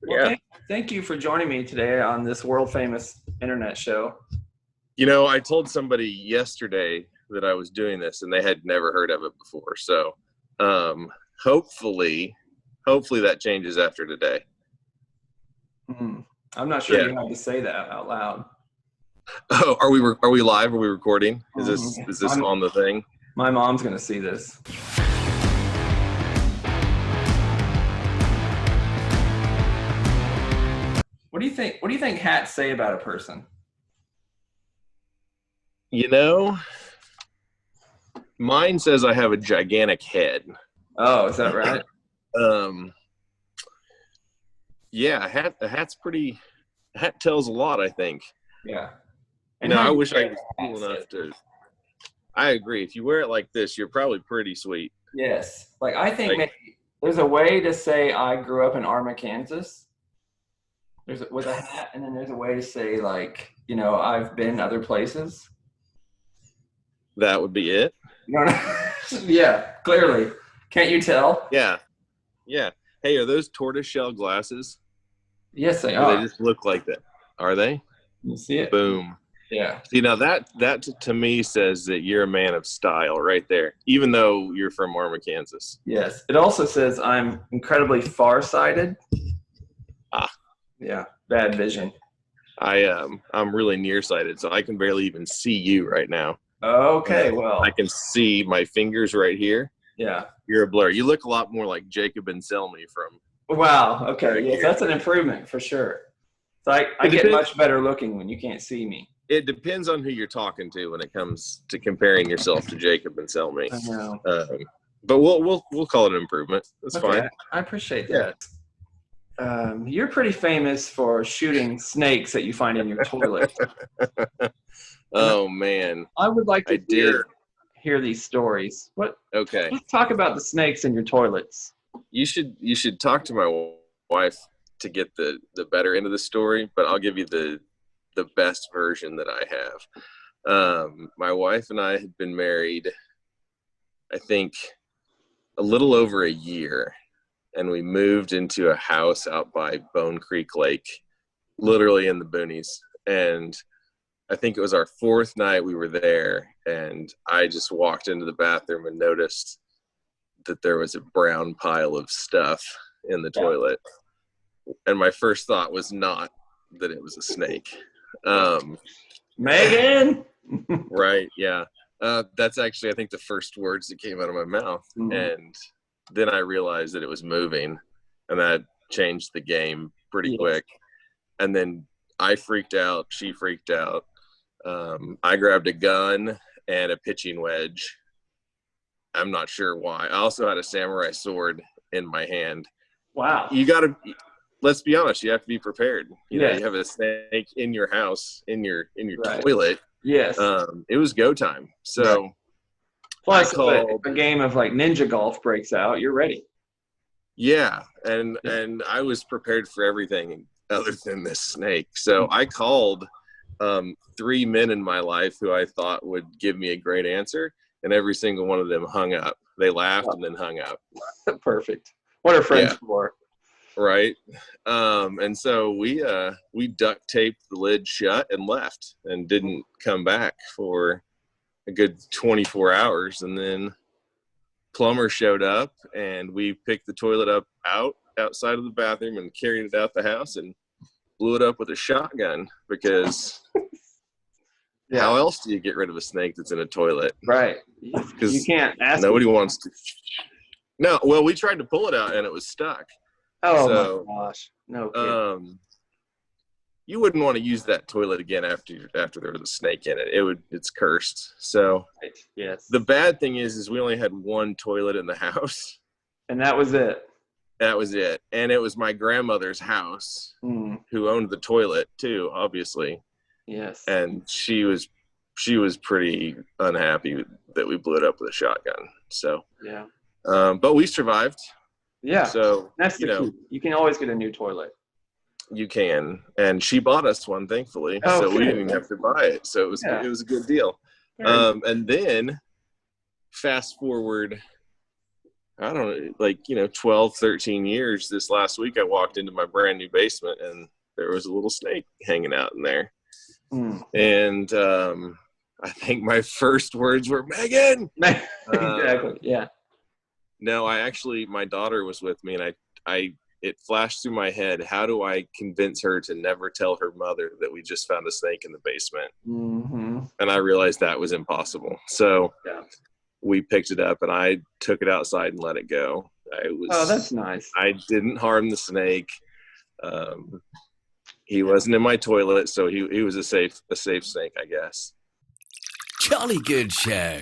Well, Yeah. thank you for joining me today on this world famous internet show. I told somebody yesterday that I was doing this and they had never heard of it before. So um, hopefully, hopefully that changes after today. Hmm. I'm not sure Yeah. you had to say that out loud. Oh, are we live? Are we recording? Is Hmm. this is this on the thing? My mom's gonna see this. What do you think? What do you think hats say about a person? You know, Mine says I have a gigantic head. Oh, is that right? Um, yeah, a hat tells a lot, I think. Yeah. And how I you wish I wear was the hat cool says. enough to. I agree. If you wear it like this, you're probably pretty sweet. Yes. Like I think Like maybe there's a way to say I grew up in Arma, Kansas. With a hat, and then there's a way to say like I've been other places. that would be it. You know, yeah, clearly. Can't you tell? Yeah. Yeah. Hey, are those tortoiseshell glasses? Yes, they Or they are. just look like that? Are they? You see it? Boom. Yeah. See, now to me says that you're a man of style right there, even though you're from Arma, Kansas. Yes. It also says I'm incredibly farsighted. Ah, Yeah. Bad vision. I'm really nearsighted, so I can barely even see you right now. Okay. I Well. can see my fingers right here. Yeah. You're a blur. You look a lot more like Jacob and Selmy from Wow. Okay. right Yes, here. that's an improvement for sure. So I It get depends. much better looking when you can't see me. It depends on who you're talking to when it comes to comparing yourself to Jacob and Selmy. I know. Um, but we'll call it an improvement. That's Okay. fine. I appreciate Yeah. that. You're pretty famous for shooting snakes that you find in your toilet. And Oh man, I would like I to did. hear these stories. Okay, Let's talk about the snakes in your toilets. you should talk to my wife to get the better end of the story, but I'll give you the best version that I have. My wife and I had been married, I think, a little over a year, and we moved into a house out by Bone Creek Lake, literally in the boonies. And I think it was our fourth night we were there, and I just walked into the bathroom and noticed that there was a brown pile of stuff in the Yeah. toilet. And my first thought was not that it was a snake. Um, Megan. right, yeah. That's actually, I think, the first words that came out of my mouth. Mhm. And then I realized that it was moving, and that changed the game pretty Yes. quick. And then I freaked out. She freaked out. I grabbed a gun and a pitching wedge. I'm not sure why. I also had a samurai sword in my hand. Wow. You got to, let's be honest, you have to be prepared. Yes. You have a snake in your house, in your Right. toilet. Yes. It was go time. So Plus, if called, a game of like ninja golf breaks out, you're ready. yeah, and I was prepared for everything other than this snake. So I called three men in my life who I thought would give me a great answer, and every single one of them hung up. They laughed and then hung up. Perfect. What are friends Yeah, for? right. And so we duct taped the lid shut and left, and didn't come back for a good 24 hours, and then plumber showed up, and we picked the toilet up outside of the bathroom and carried it out the house and blew it up with a shotgun, because how else do you get rid of a snake that's in a toilet? Right. Because You can't ask. nobody wants to. No, well, we tried to pull it out and it was stuck. Oh So, my gosh. No kidding. You wouldn't want to use that toilet again after there was a snake in it. It's cursed. So Right. Yes. the bad thing is we only had one toilet in the house. And that was it. That was it. And it was my grandmother's house, Mm. who owned the toilet too, obviously. Yes. And she was pretty unhappy that we blew it up with a shotgun. So, Yeah. but we survived. Yeah. So, That's the key. You can always get a new toilet. you can. And she bought us one, thankfully. Oh, So we good. didn't even have to buy it. So it was a good deal. Very And then fast forward I don't know, like, 12, 13 years. This last week, I walked into my brand new basement and there was a little snake hanging out in there. Mm. And I think my first words were, Megan! Exactly. Yeah. No, my daughter was with me, and it flashed through my head, how do I convince her to never tell her mother that we just found a snake in the basement? Mm-hmm. And I realized that was impossible. So Yeah. we picked it up and I took it outside and let it go. Oh, that's nice. I didn't harm the snake. He wasn't in my toilet, so he was a safe snake, I guess. Jolly good show.